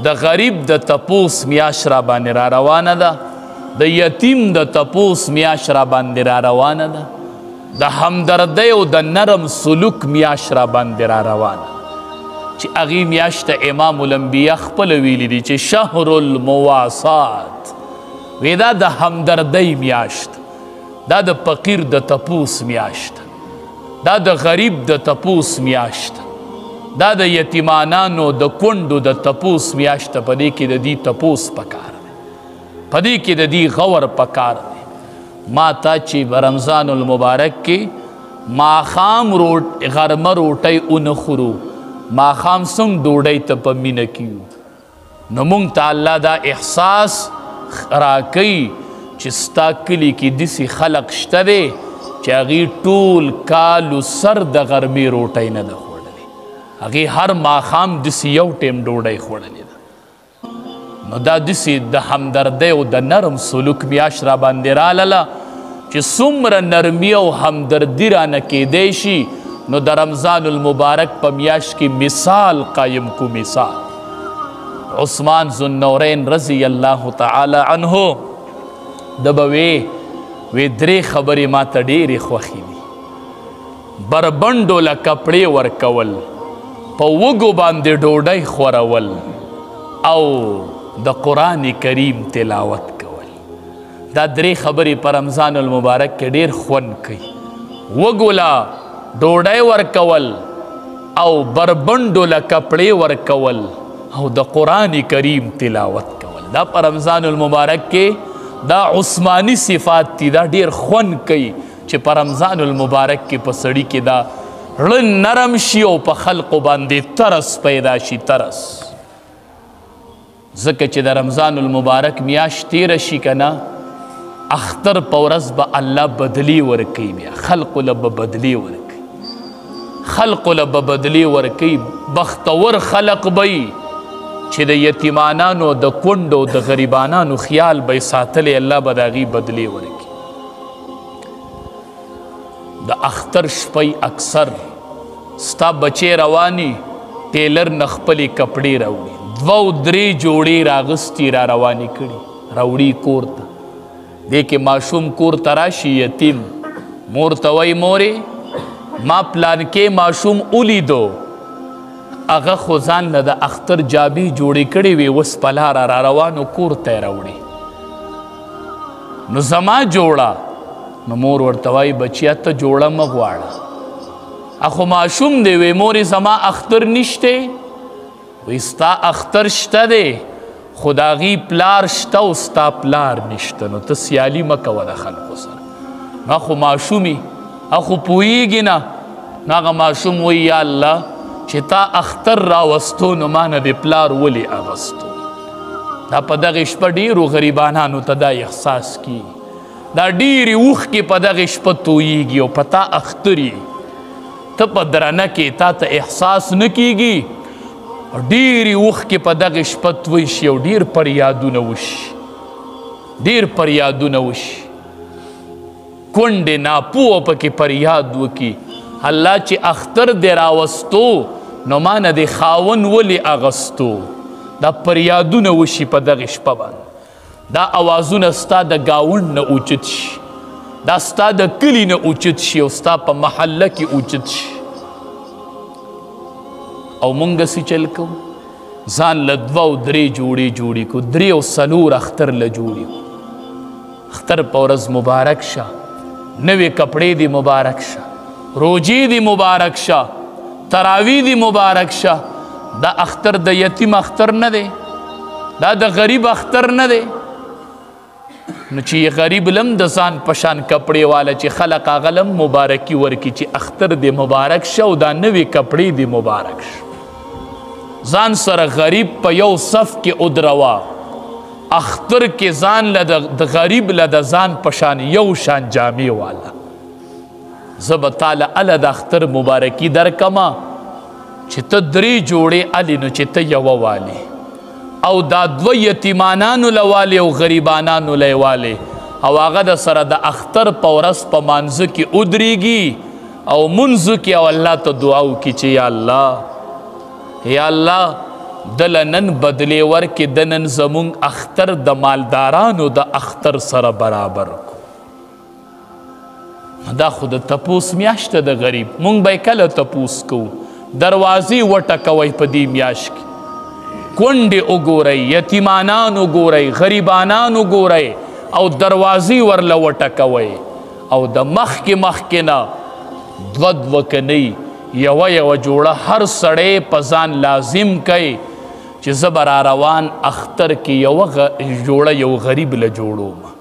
د غریب د تپوس میاشت را باندې را روانه ده، د یتیم د تپوس میاشت را باندې را روانه ده، د همدردۍ او د نرم سلوک میاشت را باندې را روانه چې هغې میاشت ته امام الانبیا خپله ویلي دي چې شهر المواسات، وی دا د همدردۍ میاشت، دا د فقیر د تپوس میاشت، دا د غریب د تپوس میاشت، دا د یتیمانانو د کونډو د تپوس میاشت. په دې کې د دې تپوس پکار دی، په دې کې د دې غور پکار دی. ما ته چې په رمضان المبارک کې ماښام غرمه روټۍ ونه خورو، ماښام څنګه ډوډۍ ته په مینه کیو، نو موږ ته الله دا احساس راکوي چې ستا کلي کې داسې خلق شته دی چې هغې ټول کالو سر د غرمې روټۍ نه ده خوړلې، هغې هر ماښام داسې یو ټیم ډوډۍ خوړلې ده. نو دا داسې د همدردۍ او د نرم سلوک میاشت را باندې راغله چې څومره نرمي او همدردي رانه کیدی شي، نو د رمضان المبارک په میاشت کې مثال قایم کو. مثال عثمان ذوالنورین رضی الله تعالی عنه د به وی درې خبرې ما ته ډېرې خوښې دي. بربنډو له کپړې ورکول، په وږو باندې ډوډۍ خورول، او د قرآن کریم تلاوت کول. دا درې خبرې په رمضان المبارک کې ډېر خوند کوي. وږو له ډوډۍ ورکول او بربنډو له کپړې ورکول او د قرآن کریم تلاوت کول، دا په رمضان المبارک کې دا عثمانی صفات دي. دا ډېر خوند کوي چې په رمضان المبارک کې په سړي کې دا زړه نرم شي او په خلقو باندې ترس پیدا شي. ترس ځکه چې د رمضان المبارک میاشت تیره شي که نه، اختر په ورځ به الله بدلی ورکوي، بیا خلقو له به بدلی ورکوي، خلقو له به بدلی ورکوي. بختور خلق به چې د یتیمانانو د کونډو د غریبانانو خیال به یې ساتلی، الله به د هغې بدلی ورکوي. د اختر شپی اکثر ستا بچې رواني ټیلر نه خپلې کپړې راوړي، 2-3 جوړې راغستې را روانې کړي، راوړي کور ته. دې کې ماشوم کور ته راشي یتیم، مور ته وایي مورې ما پلان کې ماشوم ولیدو، هغه خو ځان له د اختر جابې جوړې کړې وې، اوس په لاره را روانو کور ته یې راوړي. نو زما جوړه، نو مور ورته وایي بچیه ته جوړه مه غواړه، اخو ماشوم دی. وی مورې زما اختر نشته، وی ستا اختر شته دی خو د هغې پلار شته او ستا پلار نشته، نو ته سیالي مه کوه د خلکو سره. اخو ماشومي اخو پوهیږي نه. نو هغه ماشوم وایي یا الله چې تا اختر راوستو نو ما نه د پلار ولې اغستو. دا په دغې شپه ډېرو غریبانانو ته دا احساس کیږي، دا ډېرې اوښکې په دغې شپه تویږي او په تا اختر یې، ته په درنه کې تا ته احساس نه کیږي، ډېرې اوښکې په دغې شپه توی شي او ډېر پریادونه وشي، ډېر پریادونه وشي. کونډې ناپوه پکې پریاد وکړي، الله چې اختر دې راوستو نو ما نه دې خاون ولې اغستو. دا پریادونه وشي په دغې شپه باندې، دا اوازونه ستا د ګاونډ نه اوچت شي، دا ستا د کلي نه اوچت شي او ستا په محله کې اوچت شي. او مونږ سې چل کوو، ځان له 2-3 جوړې کو، 3 او 4 اختر له جوړې کو. اختر په ورځ مبارک شه، نوې کپړې دې مبارک شه، روجې دې مبارک شه، تراوی دې مبارک شه. دا اختر د یتیم اختر نه دی، دا د غریب اختر نه دی. نو چې غریب لم د ځان پشان کپړې والا چې خلق هغه لم مبارکي ورکي چې اختر دې مبارک شه او دا نوې کپړې دې مبارک شه. ځان سره غریب په یو صف کې ادروا، اختر کې ځان له د غریب له د ځان پشان یو شان جامې والا. زه به تاله اله د اختر مبارکي درکمه چې ته 3 جوړې الې نو چې ته یوه والې، او دا 2 یتیمانانو له والې او غریبانانو له یې والې، او هغه د سره د اختر په ورځ په مانځه کې ودرېږي او منځو کې او الله ته دعا وکړي چې یا الله دل نن بدلی ورکې د نن زمونږ اختر د مالدارانو د اختر سره برابر کو. دا خو د تپوس میاشته د غریب، مونږ به کله تپوس کوو؟ دروازې وټکوئ په دې میاشت کې، کونډې وګورئ، یتیمانان وګورئ، غریبانان وګورئ او دروازې ورله وټکوئ. او د مخکې نه دوه کنۍ یوه جوړه هر سړی په ځان لازم کوي چې زه به را روان اختر کې یوه جوړه یو غریب له جوړوم.